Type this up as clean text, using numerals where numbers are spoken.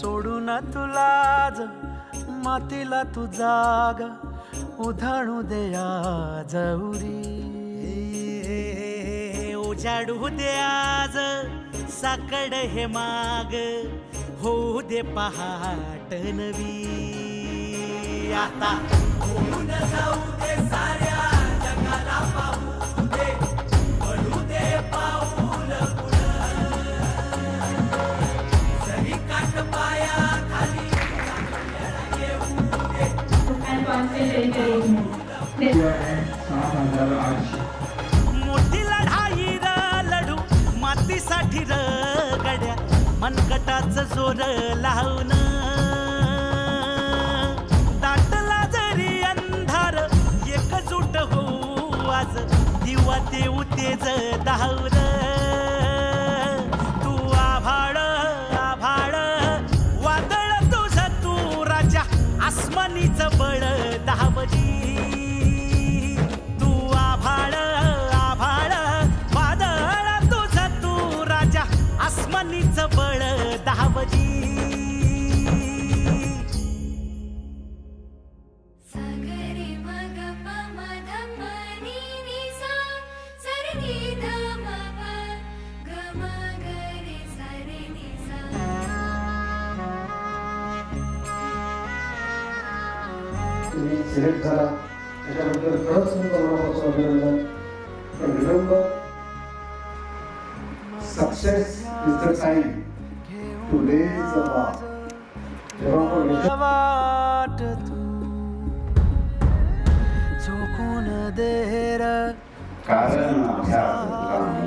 सोडून तुलाज मातीला तू जाग उधाणू दे आज उरी उजाडू दे आज साकड हे माग होऊ दे पहाट नवी आता होऊन जाऊ दे साऱ्या जगाला पाहू दे पडू दे पाऊल पुढं जरी काट पाया खाली येऊ दे and constant encouragement. मोठी लढाई र लढू मातीसाठी र गड्या मनगटाच जोर लावून दाटला जरी अंधार एकजूट होऊ आज दिवा देऊ तेज धावून तू आभाळ आभाळ वादळ तुझ तू राजा आसमानीच बळ दावजी तू आभाळ आभाळ वादळ तुझ तू राजा आसमानीच बळ दावजी सागरे मग प मध प नी नी सा सरे नी ध म प ग म ग रे सा रे नी सा तुम्ही सिलेक्ट झाला त्याच्याबद्दल खरंच मी मनापासून अभिनंदन पण remember success is the time to raise the bar जेव्हा आपण यश वाट तू झोकून देर कारण अभ्यास